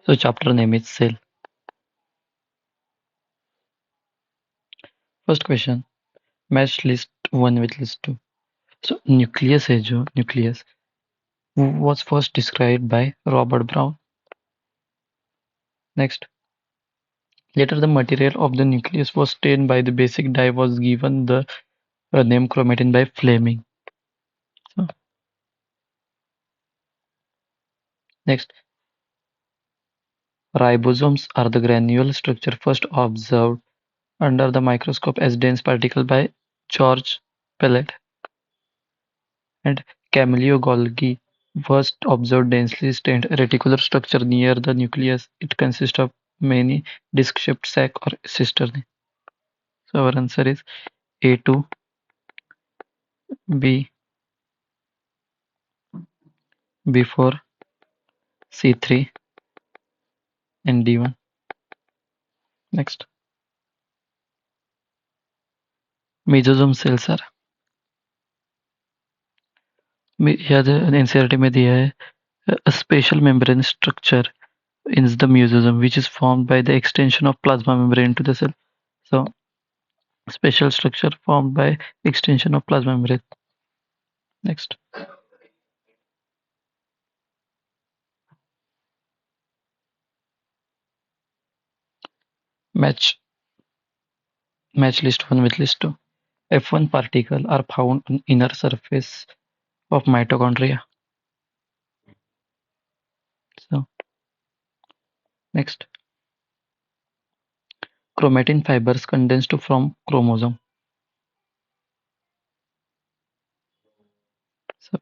So chapter name is cell. First question, match list one with list two. So nucleus है जो nucleus was first described by Robert Brown. Next, later the material of the nucleus was stained by the basic dye was given the name chromatin by Fleming. So, next, ribosomes are the granule structure first observed under the microscope as dense particle by George Pellet. And Camillo Golgi first observed densely stained reticular structure near the nucleus. It consists of many disc-shaped sac or cisternae. So our answer is A2, B, B4, C3, and D1. Next, mesosome cells are यहाँ NCERT में दिया है a special membrane structure in the mesosome which is formed by the extension of plasma membrane to the cell. So special structure formed by extension of plasma membrane. Next, match list one with list two. F1 particles are found on inner surface of mitochondria. So next, chromatin fibers condensed from chromosome. So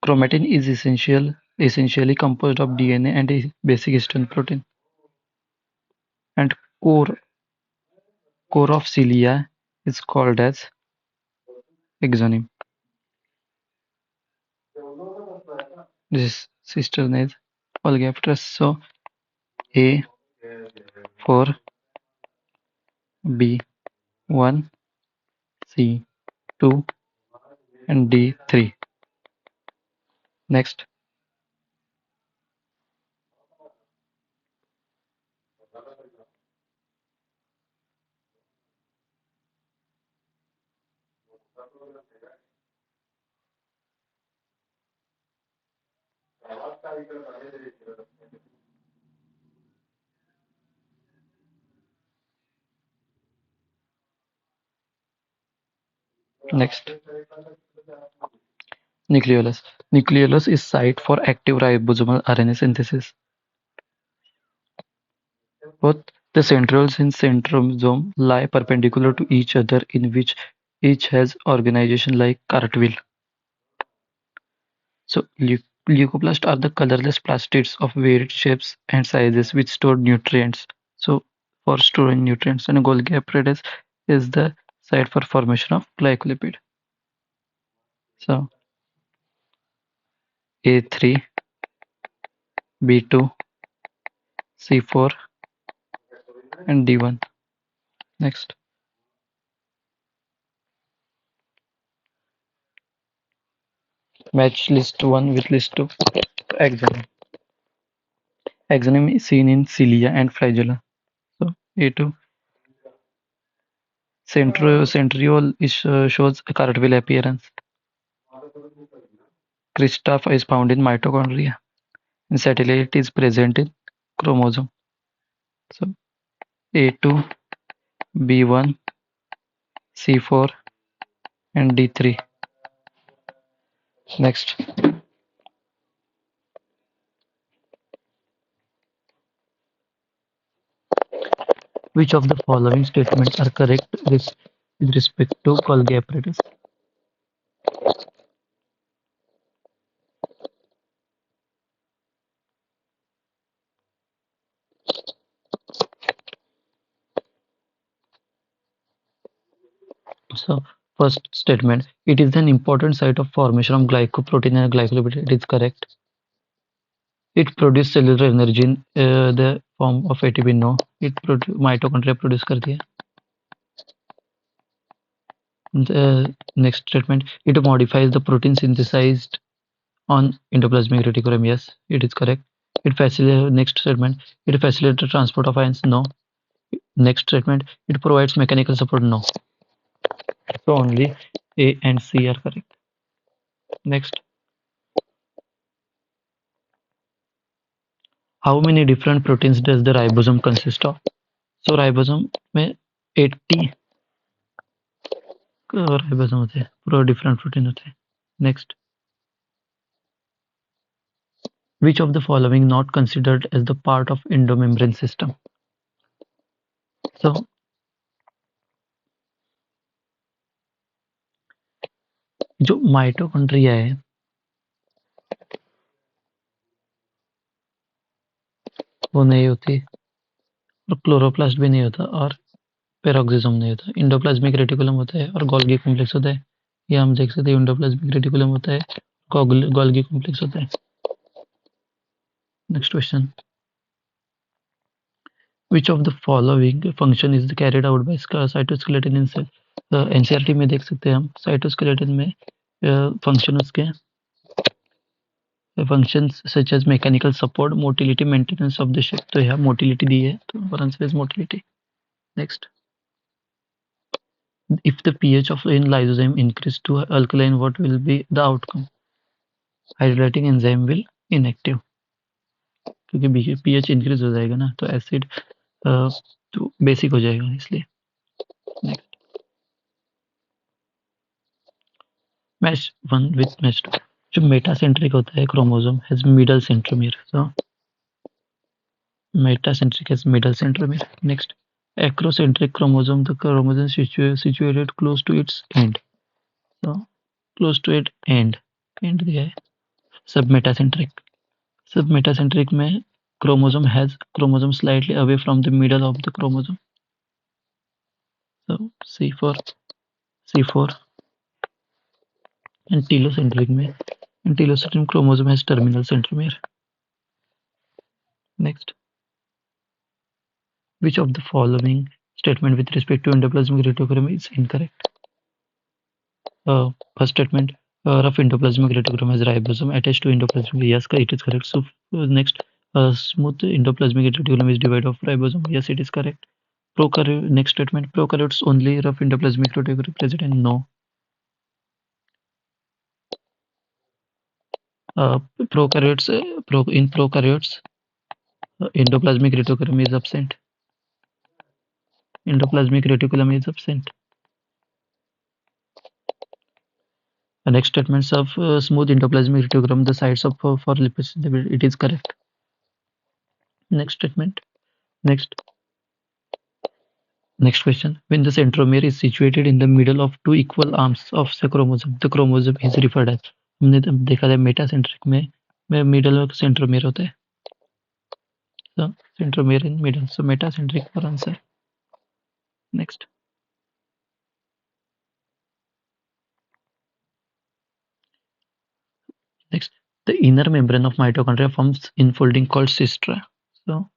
chromatin is essentially composed of DNA and a basic histone protein. And core of cilia is called as exonym. This cistern is Olgapterus. So A4, B1, C2, and D3. Next, nucleolus. Nucleolus is site for active ribosomal RNA synthesis. Both the centrioles in centrosome lie perpendicular to each other in which each has organization like cartwheel. So leucoplasts are the colorless plastids of varied shapes and sizes which store nutrients. So for storing nutrients, and Golgi apparatus is the site for formation of glycolipid. So A3, B2, C4, and D1. Next, match list 1 with list 2. Axon. Axonym is seen in cilia and flagella. So A2. Centriole shows a cartwheel appearance. Cristae is found in mitochondria. And satellite is present in chromosome. So A2, B1, C4, and D3. Next, which of the following statements are correct with respect to Golgi apparatus? So first statement, it is an important site of formation of glycoprotein and glycolipid. It is correct. It produces cellular energy in the form of ATP. No, mitochondria produce कर दिया. The next statement, it modifies the protein synthesized on endoplasmic reticulum. Yes, it is correct. Next statement, it facilitates the transport of ions. No. Next statement, it provides mechanical support. No. So only A and C are correct. Next, how many different proteins does the ribosome consist of? So ribosome में 80 ribosome होते हैं, पूरा different protein होते हैं. Next, which of the following not considered as the part of endomembrane system? So जो mitochondria है वो नहीं होती, और क्लोरोप्लास्ट भी नहीं होता, और पेरोक्सिसोम नहीं होता. इंडोप्लाज्मिक रेटिकुलम होता है और गोल्गी कॉम्प्लेक्स होता है. ये हम देख सकते हैं, इंडोप्लाज्मिक रेटिकुलम होता है, गोल्गी कॉम्प्लेक्स होता है. Next question, which of the following function is carried out by cytoskeleton in cell? NCERT में देख सकते हैं हम साइटोस्केलेटन में फंक्शन उसके functions such as mechanical support, motility, maintenance of the shape. तो यहाँ motility दी है, तो answer is motility. Next, if the pH of in lysosome increase to alkaline, what will be the outcome? Hydrolytic enzyme will inactive, क्योंकि pH increase हो जाएगा ना, तो acid तो basic हो जाएगा इसलिए. Next, mesh 1 with mesh 2. जो metacentric होता है chromosome has middle centromere. So metacentric has middle centromere. Next, acrocentric chromosome, the chromosome situated close to its end. So close to its end दिया है. Submetacentric. Submetacentric में chromosome slightly away from the middle of the chromosome. So C4. And telocentric में, and telocentric chromosome has terminal centromere. Next, which of the following statement with respect to endoplasmic reticulum is incorrect? First statement, rough endoplasmic reticulum has ribosome attached to endoplasmic. Yes, it is correct. So next, smooth endoplasmic reticulum is divided of ribosome. Yes, it is correct. Next statement, prokaryotes only rough endoplasmic reticulum present. No. In prokaryotes, endoplasmic reticulum is absent. Endoplasmic reticulum is absent. The next statements of smooth endoplasmic reticulum, the sites of for lipids, it is correct. Next statement. Next question. When the centromere is situated in the middle of two equal arms of the chromosome is referred as. हमने देखा था metacentric में middle में centromere होता है. So centromere in middle. So metacentric for answer. Next. Next, the inner membrane of mitochondria forms infolding called cisterna. So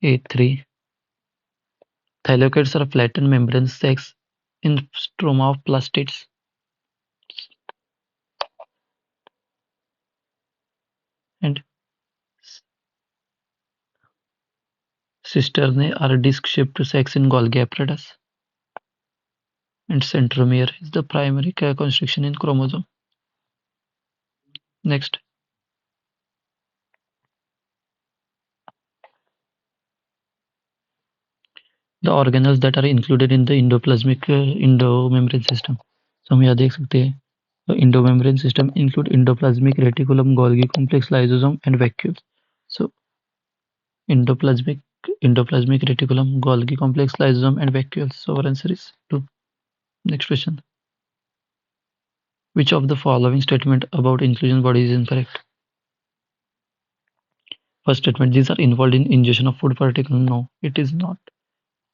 A3. Thylakoids are flattened membrane sacs in stroma of plastids. And cisternae are disc-shaped sacs in Golgi apparatus. And centromere is the primary constriction in chromosome. Next. The organelles that are included in the endoplasmic endomembrane system. So हम यहाँ देख सकते हैं. The endomembrane system include endoplasmic reticulum, Golgi complex, lysosome, and vacuoles. So endoplasmic reticulum, Golgi complex, lysosome, and vacuoles. So our answer is 2. Next question. Which of the following statement about inclusion body is incorrect? First statement, these are involved in ingestion of food particles. No, it is not.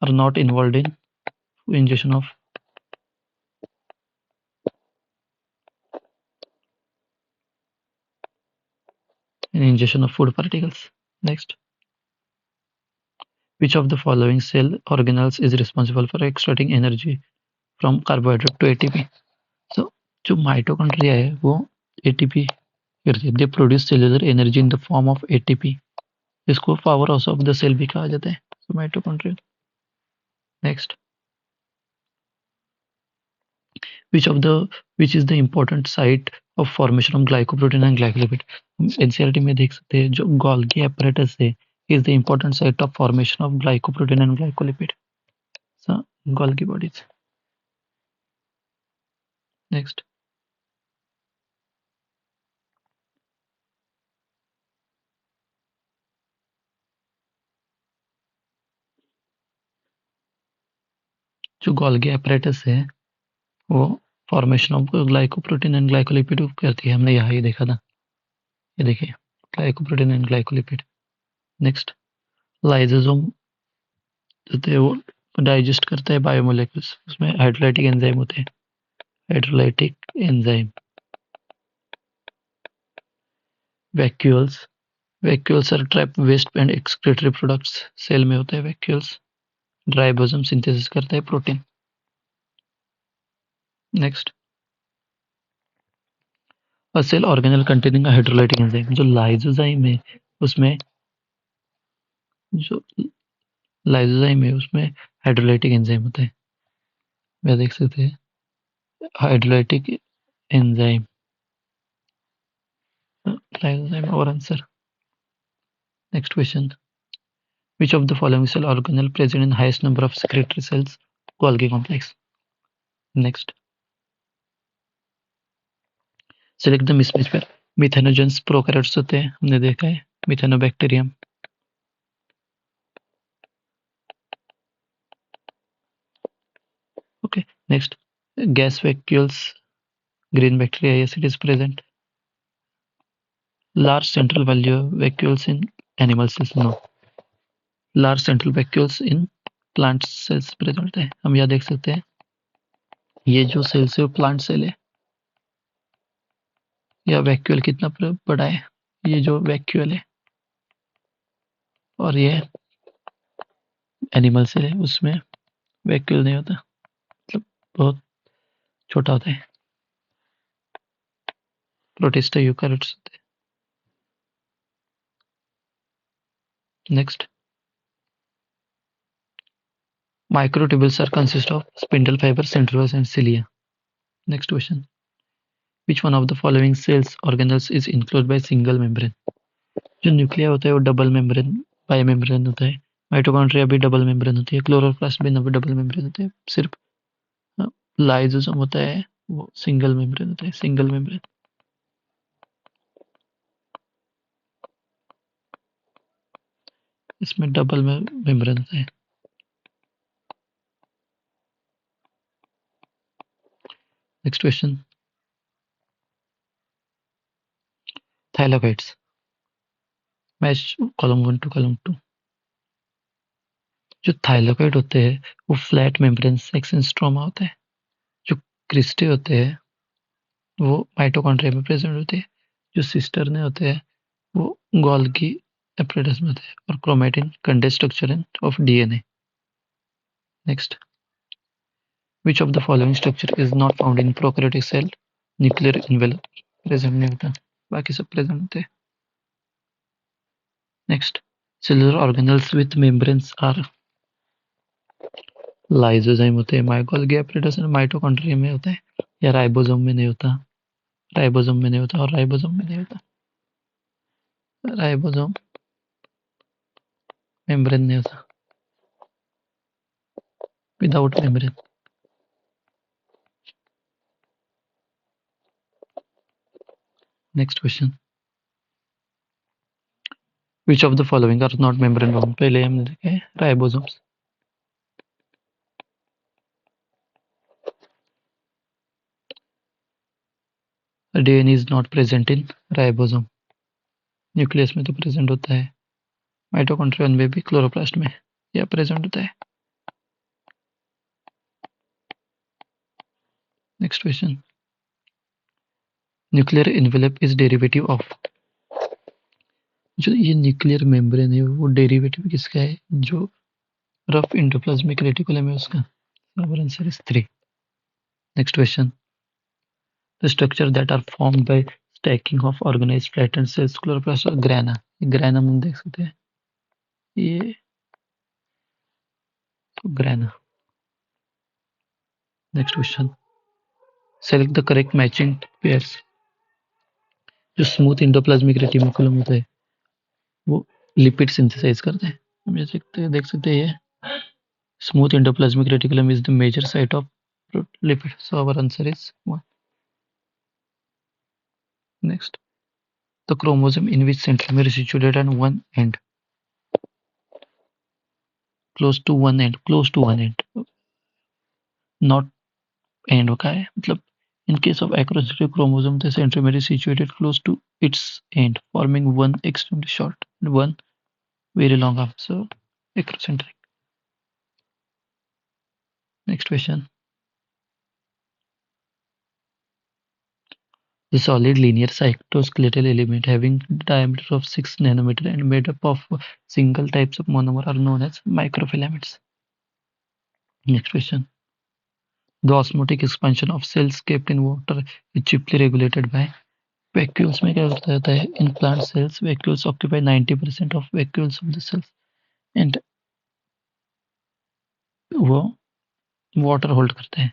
Are not involved in ingestion of food particles. Next. Which of the following cell organelles is responsible for extracting energy from carbohydrate to ATP? So जो mitochondria है वो ATP करती है। They produce cellular energy in the form of ATP. इसको power house of the cell भी कहा जाता है, mitochondria. Next, which of the which is the important site of formation of glycoprotein and glycolipid? NCERT में देख सकते हैं जो गोल्गी apparatus है is the important site of formation of glycoprotein and glycolipid. So Golgi bodies. Next, जो Golgi apparatus है वो formation of glycoprotein and glycolipid करती है। हमने यहाँ ही देखा था, ये देखिए glycoprotein and glycolipid. Next, lysosome जो है वो डाइजेस्ट करता है बायोमोलेक्यूल्स, उसमें हाइड्रोलाइटिक एंजाइम होते हैं, hydrolytic enzyme. Vacuoles, vacuoles are trap waste and excretory products, cell में होते हैं वैक्यूल्स। राइबोसोम सिंथेसिस करता है protein. Next, a cell organelle containing hydrolytic enzyme, जो लाइसोजाइम है उसमें जो लाइसोजाइम है उसमें हाइड्रोलाइटिक एंजाइम होता है, मैं देख सकते हैं हाइड्रोलाइटिक एंजाइम, लाइसोजाइम और answer. Next question, which of the following cell organelle present in highest number of secretory cells? Golgi complex. Next, select the mismatch pair. Methanogens prokaryotes होते हैं, हमने देखा है Methanobacterium. Okay, next, gas vacuoles, green bacteria, yes it is present. Large central vacuoles in animal cells, no. Large central vacuoles in plant cells present है, हम यहाँ देख सकते हैं ये जो सेल्स है वो प्लांट सेल है। यह वैक्यूल कितना बड़ा है, ये जो वैक्यूल है, और ये एनिमल सेल है उसमें वैक्यूल नहीं होता, मतलब बहुत छोटा होता है। प्रोटिस्टा यूकैरियोट्स होते हैं। Next, microtubules are consist of spindle fiber, centrioles and cilia. Next question, which one of the following cells organelles is enclosed by single membrane? जो न्यूक्लिया होता है वो डबल मेम्ब्रेन बाई मेम्ब्रेन होता है, माइटोकॉन्ड्रिया भी double membrane होती है, chloroplast भी डबल मेम्ब्रेन होते हैं, सिर्फ लाइसोसोम होता है वो सिंगल मेम्ब्रेन होता है, सिंगल मेम्ब्रेन। इसमें डबल मेम्ब्रेन होता है। Next question, thylakoids, match column 1 to column 2। जो थाइलाकोइड होते हैं वो फ्लैट मेम्ब्रेन सेक्शन स्ट्रोमा होता है। जो क्रिस्टे होते हैं वो माइटोकॉन्ड्रिया में प्रेजेंट होते हैं। जो सिस्टर्ने होते हैं वो गोल्गी एपरेटस में होते हैं, और chromatin contain structure of DNA. Next, which of the following structure is not found in prokaryotic cell? Nuclear envelope present नहीं होता, बाकी सब प्रेजेंट होते हैं। नेक्स्ट, cellular organelles with membranes are lysozyme होते हैं, गोल्गी एपरेटस माइटोकॉन्ड्रिया में होता है, या राइबोसोम में नहीं होता, राइबोसोम में नहीं होता और राइबोसोम में नहीं होता। राइबोसोम मेम्ब्रेन नहीं होता, without membrane. Next question, which of the following are not membrane bound? पहले हमने देखे ribosomes. DNA is not present in ribosome, nucleus में तो प्रेजेंट होता है, माइटोकॉन्ड्रिया में भी, क्लोरोप्लास्ट में यह प्रेजेंट होता है। Next question, nuclear envelope is derivative of? जो ये न्यूक्लियर मेम्ब्रेन है वो डेरिवेटिव किसका है? जो रफ एंडोप्लाज्मिक रेटिकुलम है उसका। Our answer is 3. Next question, the structure that are formed by stacking of organized flattened cells, chloroplast और ग्रेना। ग्रेना हम देख सकते हैं, ये grana. Next question, select the correct matching pairs. जो स्मूथ इंडोप्लाज्मिक रेटिकुलम होता है वो लिपिड सिंथेसाइज करते हैं। हम ये देख सकते हैं, ये smooth endoplasmic reticulum is the major site of lipid. So our answer is 1. Next, the chromosome in which centromere is situated on one end, close to one end, not end होगा है, मतलब in case of acrocyclic chromosome the centromere is situated close to its end, forming one extremely short and one very long arm. So acrocentric. Next question, the solid linear cytoskeletal element having diameter of 6 nanometer and made up of single types of monomer are known as microfilaments. Next question, the osmotic expansion of cells kept in water is chiefly regulated by vacuoles. में क्या होता जाता है, in plant cells vacuoles occupy 90% of vacuoles of the cells and वो water hold करते हैं.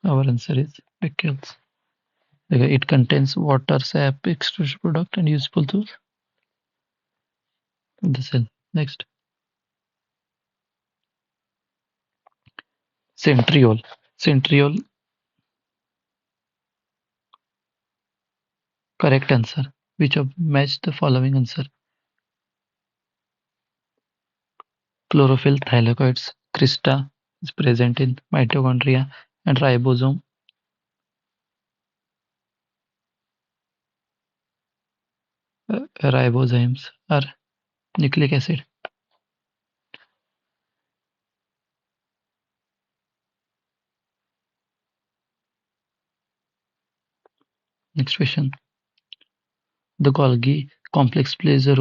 Our answer is vacuoles. It contains water, sap, extrusion product and useful to the cell. Next, centriole. Centriole, correct answer. Which of match the following answer? Chlorophyll, thylakoids, crista is present in mitochondria and ribosome. Ribozymes are nucleic acid. Next question. The Golgi complex plays a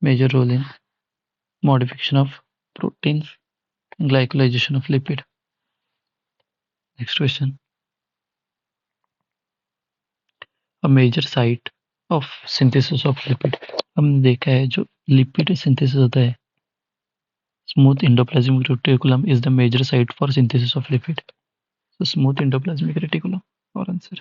major role in modification of proteins and glycolization of lipid. Next question. A major site of synthesis of lipid. हमने देखा है जो lipid synthesis होता है, smooth endoplasmic reticulum is the major site for synthesis of lipid. So smooth endoplasmic reticulum, our answer.